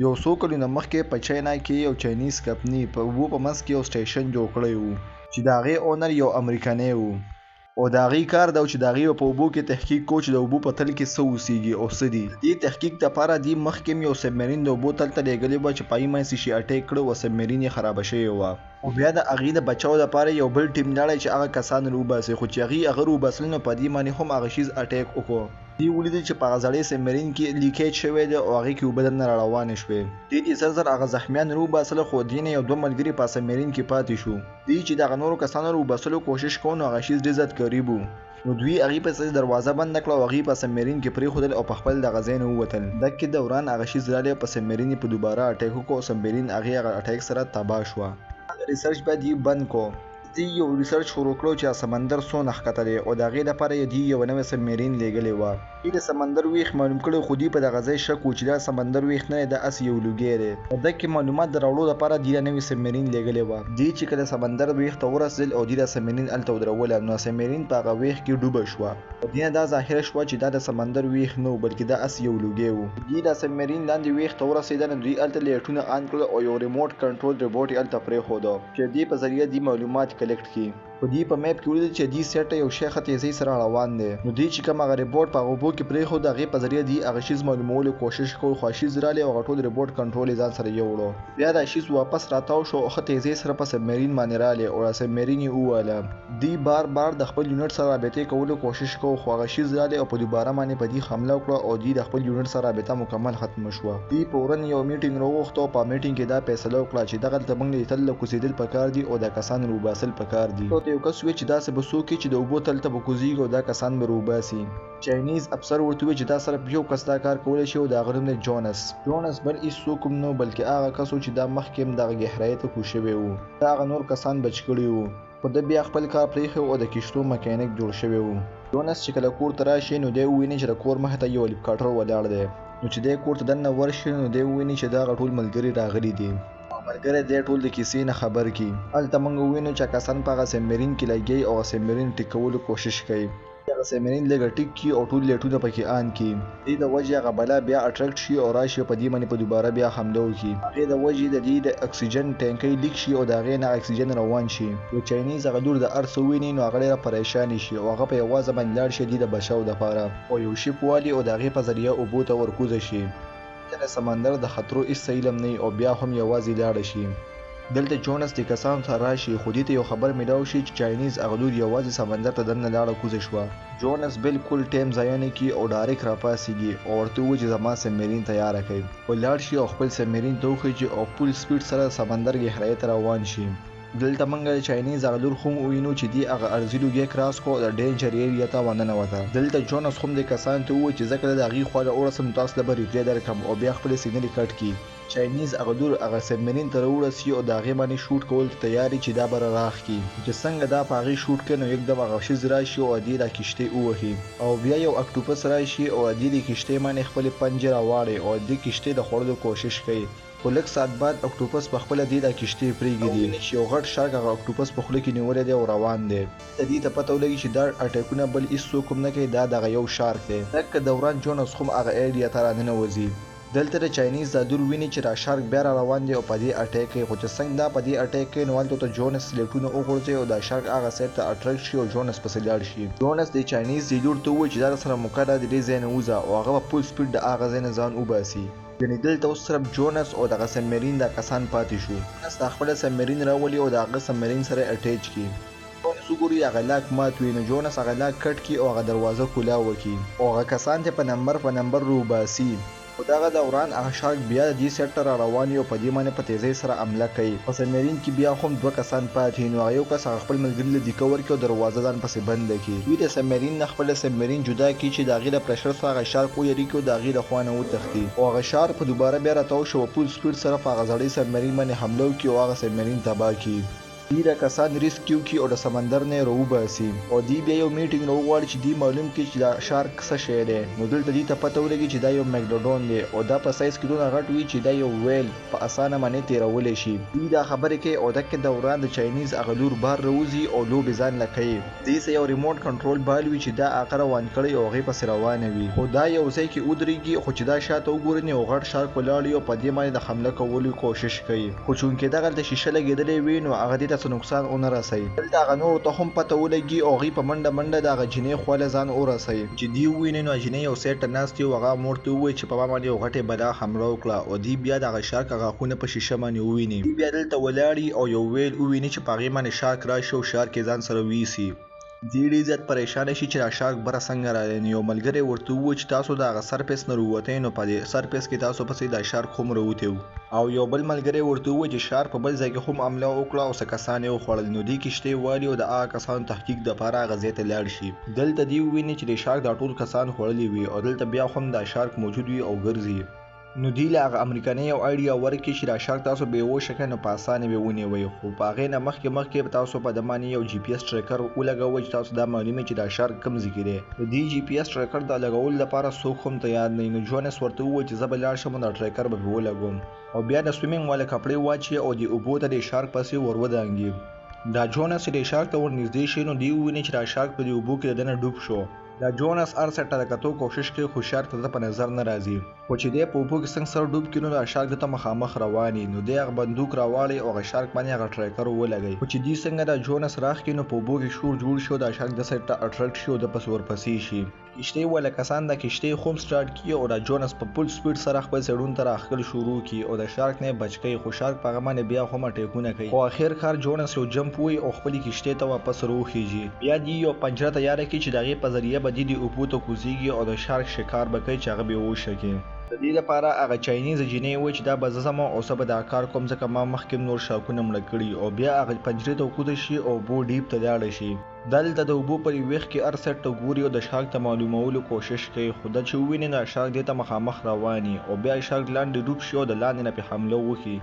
یو څو کلونه مخکې په چاینا کې یو چاینیز کمپنۍ په اوبو په منځ کې یو سټیشن جوړ کړی و چې د هغې اونر یو امریکانی و او د هغې کار دا و چې د هغې په اوبو کې تحقیق کو چې د اوبو په تل کې څه اوسېږي او څه دي. دې تحقیق دپاره دوی مخکې یو سبمرین د اوبو تل ته لیږلی وه چې په هغې منځ شي اټیک کړی و، سبمرین یې خرابه شوې وه او بیا د هغې د بچاو دپاره یو بل ټیم لاړی چې هغه کسان راوباسي، خو چې هغه راوباسل نو په دې باندې هم هغه شیز اټیک وکړو. دوی ولیدل چې په هغه زړې سبمرین کې لیکیج شوی دی او هغې کې اوبه دننه راروانې شوې. دوی زر زر هغه زخمیان راوباسل، خو دوی نه یو دوه ملګري په سبمرین کې پاتې شو. دوی چې دغه نورو کسانو راوباسلو کوشش کوو نو هغه شیز ډېر زیات قریب و نو دوی هغې پسې دروازه بنده کړه او هغې په سبمرین کې پرېښودل او په خپل دغه ځای نه ووتل. دقیق دوران هغه شیز راغلی په سبمرین یې په دوباره اټیک وکړو او سبمرین هغې هغه اټیک سره تباه شوه. هغه ریسرچ بیا دوی بند کړو. دوی یو ریسرچ شروع کړو چې سمندر څونه ښکته دی او د هغې لپاره یې دوی یو نوی سبمرین لیږلی وه. دوی د سمندر ویښ معلوم کړی، خو دوی په دغه ځای شک و چې دا سمندر ویښ نه دی، دا هسې یو لوګی دی. د دقیق معلومات د راوړلو لپاره دوی دا نوي سبمرین لیږلی وه. دوی چې کله سمندر ویښ ته ورسېدل او دوی دا سبمرین هلته ودروله نو سبمرین په هغه ویښ کې ډوبه شوه. په دې نه دا ظاهره شوه چې دا د سمندر ویښ نه و بلکې دا هسې یو لوګی و. دوی دا سبمرین لاندې ویښ ته ورسېدل نو دوی هلته لیټونه آن کړل او یو ریموټ کنټرول روبوټ یې هلته پرېښوده چې دې په ذریعه دوی معلومات کلیکټ کړي. په دوی په میپ کې ولیدل چې دوی سیټ یو شی ښه تیزۍ سره روان دی نو دوی چې کوم هغه ریبوټ په هغه اوبو کې پرېښود د هغې په ذریعه دوی هغه شیز معلومولو کوشش کوو، خو شیز راغلی او هغه ټول ریبوټ کنټرول یې ځان سره یوړو. بیا دا شیز واپس راتاو شو او ښه تیزۍ سره په سبمرین باندې راغلی او دا سبمرین یې وواله. دوی بار بار د خپل یونټ سره رابطې کولو کوشش کوو، خو هغه شیز راغلی او په دوباره باندې په دوی حمله وکړه او دوی د خپل یونټ سره رابطه مکمل ختمه شوه. دوی فوراً یو میټینګ راوغوښته او په میټینګ کې دا فیصله وکړه چې دغلته موږ د تل له کوزېدل پکار دي او دا کسان راوباسل پکار دي. یو کس وویل چې داسې به څوک وي چې د اوبو تل ته به کوزېږي او دا کسان به راوباسي. چاینیز افسر ورته وویل چې دا صرف یو کس دا کار کولی شي او د هغه نوم دی جونس. جونس بل هېڅوک هم نه و بلکې هغه کس و چې دا مخکې هم دغه ګهرایۍ ته کوز شوی و. دا هغه نور کسان بچ کړي وو، خو ده بیا خپل کار پرېښی او د کښتو مکانیک جوړ شوی و. جونس چې کله کور ته راشي نو دی وویني چې د کور مخې ته یو هلیکاپټر ولاړ دی. نو چې دی کور ته دننه ورشي نو دی وویني چې دغه ټول ملګري راغلي دي. ملګری دی ټول د کیسې نه خبر کي. هلته موږ ووینو چې کسان په هغه سبمرین کې لګیایي او هغه سبمرین ټیک کولو کوشش کوي. هغه سبمرین لږه ټیک کړي او ټول لیټونه پکې آن کړي. دې د وجې هغه بلا بیا اټریکټ شي او راشي په دې باندې په دوباره بیا حمله وکړي. هغې د وجې د دې د اکسیجن ټینکۍ لیک شي او د هغې نه اکسیجن روان شي. یو چاینیز هغه لور د هر څه وویني نو هغه ډېره پریشانې شي او هغه په یوازې باندې لاړ شي د بچاو دپاره او یو شیپ والي او د هغې په ذریعه اوبو ته ورکوزه شي. د سمندر د خطرو هېڅ علم نه او بیا هم یوازې لاړه شي. دلته جونس د کسانو ته راشي خو دې ته یو خبر میلاو شي چې چاینیز هغه لور یوازې سمندر ته دننه لاړه کوزه شوه. جونس بالکل ټایم ضایع نه کړي او ډایرکټ راپاڅېږي او ورته ووایي چې زما سبمرین تیاره کړئ او لاړ شي او خپل سبمرین ته وخیژي او فول سپیډ سره سمندر ګهرایۍ ته روان شي. دلته موږ د چاینیز هغه لور هم ووینو چې دوی هغه ارضي لوګی کراس کړو او د ډینجر ایریا ته ورننوته. دلته جونس هم د کسانو ته ووایي چې زه کله د هغې خوا له ورسم تاسو له به ریپلی درکړم او بیا خپلې سیګنلې کټ کړي. چاینیز هغه لور هغه سبمرین ته راورسي او د هغې باندې شوټ کول ته تیار چې دا به راخکي. چې څنګه دا په هغې شوټ کوي نو یکدم هغه ښځې راشي او دې دا کښتۍ ووهي او بیا یو اکټوپس راشي او دې د کښتۍ باندې خپلې پنجې راواړي او دې کښتۍ د خوړلو کوشش کوي. خو لږ ساعت بعد اکټوپس په خپله دې دا کښتۍ پرېږدي چې یو غټ شارک هغه اکټوپس په خوله کې نیولی دی او روان دی. د دې ته پته ولګي چې دا اټیکونه بل هېڅوک هم نه کوي، دا دغه یو شارک دی. دقیقه دوران جونس هم هغه ایریا ته راننوځي. دلته د چاینیز دا لور ویني چې دا شارک بیا را روان دی او په دې اټیک کوي، خو چې څنګه دا په دې اټیک کوي نو هلته ته جونس سلیټونه وغورځوي او دا شارک هغه سایډ ته اټریکټ شي او جونس پسې لاړ شي. جونس د چاینیز دې لور ته ووایي چې دا درسره موقع ده د دې ځای نه وځه او هغه په فول سپیډ د هغه ځای نه ځان وباسي. یعنې دلته اوس صرف جونس او دغه سبمرین دا کسان پاتې شو. جونس دا خپله سبمرین راولي او د هغه سبمرین سره اټیچ کړي. جونس وګوري هغه لاک مات وي نو جونس هغه لاک کټ کړي او هغه دروازه کولاو کړي او هغه کسان ته په نمبر راوباسي. خو دغه دوران هغه شارک بیا د دې سیټ ته را روان وي او په دې باندې په تیزۍ سره حمله کوي. په سبمرین کې بیا هم دوه کسان پاتې نو هغه یو کس هغه خپل ملګري له دیکه ورکړي او دروازه ځان پسې بنده کړي. دوی د سبمرین نه خپله سبمرین جدا کړي چې د هغې د پرشر څخه هغه شارک ویریږي او د هغې د خوا نه وتښتي او هغه شارک په دوباره بیا راتاو شو او فول سپیډ سره په هغه زړې سبمرین باندې حمله وکړي او هغه سبمرین تباه کړي. ډیره کسان ریسکیو کی او د سمندر نه راوباسي او دی بیا یو میټینګ راوغواړي چې دی معلوم کړي چې دا شارک څه شی دی نو دلته دې ته پته ولګي چې دا یو میګډوډون دی او دا په سایز کې دونه غټ وي چې دا یو ویل په اسانه باندې تیرولی شي دی دا خبرې کوي او دکې دوران د چاینیز هغه لور بار راوځي او لوبې ځان له کوي دې سه یو ریموټ کنټرول بال وي چې دا هغه روان کړي او هغې پسې روانه وي خو دا یو ځای کې ودرېږي خو چې دا شاته وګوري نو یو غټ شارک ولاړ وي او په دې باندې د حمله کولو کوشش کوي خو چونکې دغلته شیشه لګېدلې وي نو هغه دې ته څه نقصان ونه رسوي دلته هغه نورو ته هم پته ولګي او هغوی په منډه منډه د هغه جینۍ خواله ځان ورسوي چې دی وویني نو جینۍ یو سایډ ته ناست وي او هغه مور ته ووایي چې په ما باندې یو غټې بلا حمله وکړه او دی بیا د هغه شارک غاښونه په شیشه باندې وویني دی بیا دلته ولاړي او یو ویل وویني چې په هغې باندې شارک راشي او شارک یې ځان سره ویسي دی ډېر زیات پریشانه شي چې دا شارک بره څنګه راغلی نو یو ملګری ورته ووایي چې تاسو د هغه سرفیس نه راووتی نو په دې سرفیس کې تاسو پسې دا شارک هم راوتی او یو بل ملګری ورته ووایي چې شارک په بل ځای کې هم حمله وکړه او څه کسان یې وخوړل نو دې کښتۍ والي او د هغه کسانو تحقیق دپاره هغه ځای ته لاړ شي دلته دی وویني چې د شارک دا ټول کسان خوړلي وي او دلته بیا هم دا شارک موجود وي او ګرځي نو دی له هغه امریکایي یو آیډیا ورکړي چې دا شارک تاسو بېهوشه کړئ نو په اسانه به ونیوئ خو په هغې نه مخکې به تاسو په ده باندې یو جی پي ایس ټریکر ولګوئ چې تاسو دا معلوموي چې دا شارک کوم ځای کې دی د دې جی پي ایس ټریکر د لګولو لپاره څوک هم تیار نه وي نو جونس ورته ووایي چې زه به لاړ شم دا ټریکر به پرې ولګوم او بیا د سویمینګ والا کپړې واچوي او د اوبو ته د شارک پسې ور ودانګي دا جونس چې د شارک ته ور نږدې شي نو دی وویني چې دا شارک په دې اوبو کې د ده نه ډوب شو دا جونس هر څه ته د کتو کوشش کوي خو شارک ته په نظر نه راځي خو چې دی په اوبو کې څنګه سر ډوب کړي نو دا شارک ده ته مخامخ روان نو دی هغه بندوق راواړي او هغه شارک باندې هغه ټریکر ولګوي خو چې دی څنګه دا جونس راښکي نو په اوبو کې شور جوړ شي دا شارک د سایډ ته اټریکټ شي او د پسې ورپسې شي کښتۍ والا کسان دا کښتۍ خوم سټارټ کړي او دا جونس په فل سپیډ سره خپل سایډونو ته راښکل شروع کړي او د شارک نه بچ کوي خو شارک په هغه باندې بیا هم اټیکونه کوي خو اخر کار جونس یو جمپ وي او خپلې کښتۍ ته واپس راوخیږي بیا دی یو پنجره تیاره کړي چې د هغې په ذریعه به دی د اوبو ته کوزیږي او د شارک شکار به کوي چې هغه بېهوشه کړي د دې لپاره هغه چاینیز جینۍ وایي چې دا به زه ځم او څه به دا کار کوم ځکه ما مخکې نور شارکونه مړه کړي او بیا هغه پنجرې ته وکوته شي او اوبو ډیپ ته لاړه شي دلته د اوبو پر ویښ کې هر سایډ ته ګوري او د شارک ته معلومولو کوشش کوي خو دا چې وویني نو شارک دې ته مخامخ روان او بیا شارک لاندې ډوب شي او د لاندې نه پرې حمله وکړي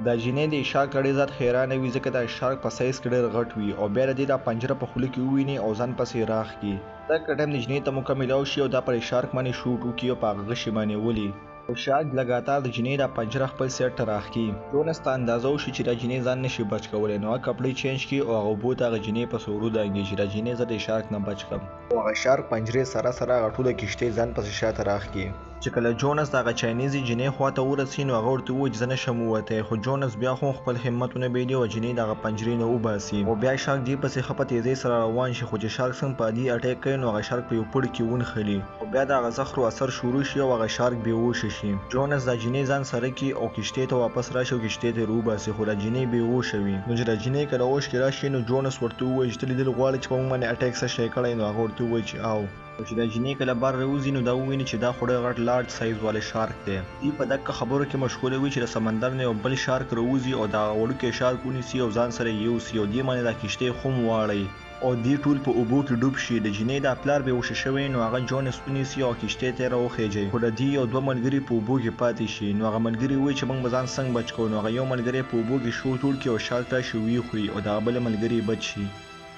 دا جینۍ د شارک ډېر زیات حیرانه وي ځکه دا شارک په سایز کې ډېر غټ وي او بیا د دې دا پنجره په خوله کې وویني او ځان پسې راښ کړي دا ټایم د جینۍ ته مکمل شي او دا پر شارک باندې شوټ وکړي او په هغه غشي باندې ولي او شارک لګاتار د جینۍ دا پنجره خپل سیټ ته راښ کړي جونس ته اندازه وشي چې دا جینۍ ځان نشي بچ کولی نو هغه کپړې چینج کړي او هغه اوبو ته هغه جینۍ پسې ورودانګي چې دا جینۍ زه د شارک نه بچ کړم او هغه شارک پنجرې سره سره هغه ټوله کښتۍ ځان پسې شاته راښ کړي چې کله جونس د هغه چاینیزي جینۍ خواته ورسي نو هغه ورته ووایي چې زه نشم ووتی خو جونس بیا هم خپل همت ونه بایلي او جینۍ د هغه پنجرې نه وباسي او بیا شارک دې پسې ښه په تیزۍ سره روان شي خو چې شارک څنګه په عادي اټیک کوي نو هغه شارک په یو پړ کې ونښلي او بیا د هغه زخرو اثر شروع شي او هغه شارک بېهوشه شي جونس دا جینۍ ځان سره کړي او کښتۍ ته واپس راشي او کښتۍ ته یې راوباسي خو دا جینۍ بېهوشه وي نو چې دا جینۍ کله هوش کې راشي نو جونس ورته ووایي چې ته لیدل غواړې چې په موږ باندې اټیک څه شی کړی نو هغه ورته ووایي چې او چې دا جینۍ کله بار راوځي نو دا وویني چې دا خو ډېر غټ لارج سایز والا شارک دی دوی په دغه خبرو کې مشغوله وي چې د سمندر نه یو بل شارک راوځي او دا وړوکی شارک ونیسي او ځان سره یې یوسي او دې باندې دا کښتۍ خم واړوي او دې ټول په اوبو کې ډوب شي د جینۍ دا پلار بېهوشه شوی نو هغه جونس ونیسي او کښتۍ ته یې راوخیژي خو د دې یو دوه ملګري په اوبو کې پاتې شي نو هغه ملګري وایي چې موږ به ځان څنګه بچ کوو نو هغه یو ملګری په اوبو کې شور جوړ کړي او شارک راشي ویې خوري او د هغه بل ملګري بچ شي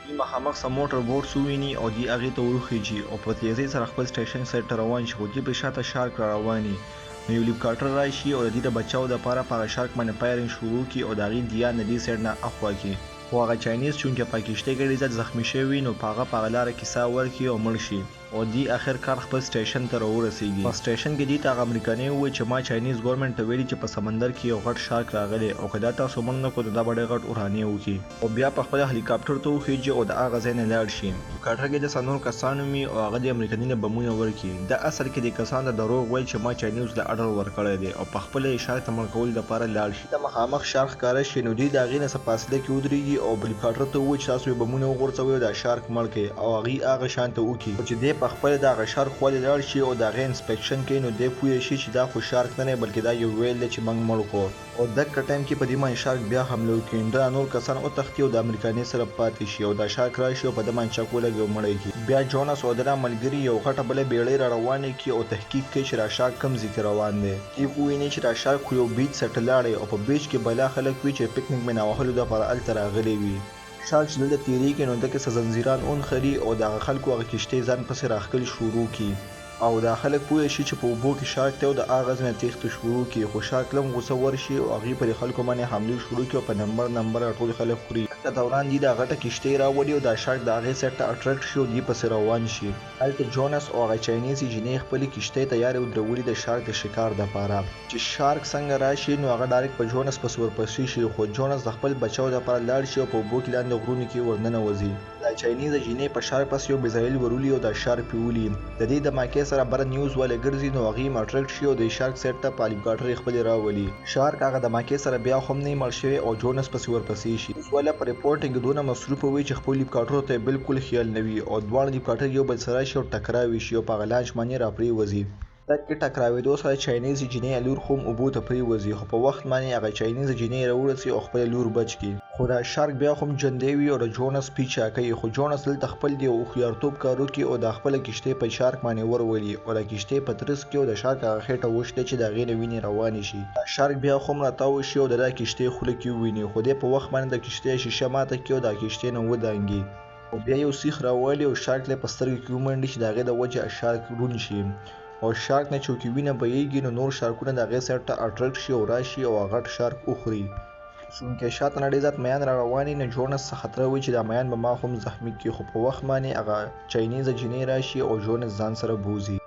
دوی مخامخ سم موټر بوټس وویني او دوی هغې ته وروخیږي او په تیزۍ سره خپل سټیشن سایډ ته روان شي خو دوی په شاته شارک را روان وي نو یو هلیکاپټر راشي او د دوی د بچاو دپاره په هغه شارک باندې فایرنګ شروع کړي او د هغې دیان د دې سایډ نه اخوا کړي خو هغه چاینیز چونکې په کښتۍ کې ډېر زیات زخمي شوي نو په هغه په هغه لاره کې ساه ورکړي او مړ شي او دوی اخر کار خپل سټیشن ته راورسیږي په سټیشن کې دوی ته هغه امریکایي ووایي چې ما چاینیز ګورنمنټ ته ویلي چې په سمندر کې یو غټ شارک راغلی او که دا تاسو مړ نه کړو نو دا به ډېر غټ ورانې وکړي او بیا په خپله هلیکاپټر ته وخیږي او د هغه ځای نه لاړ شي هلیکاپټر کې د څلور کسان وي او هغه د امریکایي نه بمونه ورکړي دا اصل کې د کسان د دروغ وایي چې ما چاینیز له اډر ورکړی دی او په خپله یې شارک ته مړ کولو دپاره لاړ شي د مخامخ شارک ښکاره شي نو دوی د هغې نه څه فاصله کې ودرېږي او هلیکاپټر ته ووایي چې تاسو یې بمونه وغورځوئ او دا شارک مړ کړئ او هغې هغه شان ته وکړي خو چې دی په خپل د هغه شارک خولې لاړ شي او د هغې انسپکشن کوي نو دی پوه شي چې دا خو شارک نه دی بلکې دا یو ویل دی چې موږ مړ کړو او دغه ټایم کې په دې باندې شارک بیا حمله وکړي دا نور کسان وتښتي او د امریکاني سره پاتې شي او دا شارک راشي او په ده باندې چاقو لګي او مړی کړي بیا جونس او د ده ملګري یو غټه بله بیړۍ را روانې کړي او تحقیق کوي چې دا شارک کوم ځای کې روان دی دوی وویني چې دا شارک خو یو بیچ ته لاړی او په بیچ کې بلا خلک وي چې پکنیک مینه وهلو دپاره هلته راغلي وي شارک چې دلته تېرېږي نو دغه څه زنځیران ونښلي او د هغه خلکو هغه کښتۍ ځان پسې راښکل شروع کړي او دا خلک پوه شي چې په اوبو کې شارک دی او د هغه ځای نه تېښته شروع کړي خو شارک لم غوسه ورشي او هغې پر خلکو باندې حملې شروع کړي او په نمبر ټول خلک خوري د دوران دی دا غټه کښتۍ راوړي او دا شارک د هغې سایډ ته اټریکټ شي او دې پسې روان شي هلته جونس او هغه چاینیزې جینۍ خپلې کښتۍ تیارې ودرولي د شارک د شکار دپاره چې شارک څنګه راشي نو هغه ډایرکټ په جونس پسې ورپسې شي خو جونس د خپل بچاو دپاره لاړ شي او په اوبو کې لاندې غرونو کې ورننوځي دا چاینیزه جینۍ په شارک پسې یو میزایل ورولي او دا شارک پې ولي د دې د ماکې سره بره نیوز والے ګرځي نو هغې هم اټریکټ شي او د شارک سایډ ته په الفګاټرې خپلې راولي شارک هغه د ماکې سره بیا خو هم نه مړ شوی او جونس پسې ورپسې شي نیوز والا په ریپورټینګ دونه مصروفه وي چې خپل الفګاټرو ته بالکل خیال نه وي او دواړه الفګاټر یو بل سره راشي او ټکراوي شي او په هغه لانچ باندې راپرېوځي دغه ټکراوېدو سره چاینیزې جینۍ لور خو هم اوبو ته پرېوځي خو په وخت باندې هغه چاینیزه جینۍ راورسي او خپله لور بچ کړي خو دا شارک بیا خو هم ژوندی وي او د جونس پیچا کوي خو جونس دلته خپل د هوښیارتوب کار وکړي او دا خپله کښتۍ په شارک باندې ورولي او د کښتۍ په ترڅ کې او د شارک هغه خېټه وشته چې د هغې نه وینې روانې شي دا شارک بیا خو هم راتاو شي او د دا کښتۍ خوله کې وویني خو دی په وخت باندې د کښتۍ شیشه ماته کړي او دا کښتۍ نه ودانګي او بیا یو سیخ راوالي او شارک ته په سترګو کې ومنډي چې د هغې د وجې شارک ړوند شي او شارک نه چې وینه بهیږي نو نور شارکونه د هغې سایډ ته اټریکټ شي او راشي او هغه غټ شارک وخوري چونکې شاته نه ډېر زیات میان را روانې نه جونس څه خطره وي چې دا میان به ما هم زخمي کړي خو په وخت باندې هغه چاینیزه جینۍ راشي او جونس ځان سره بوځي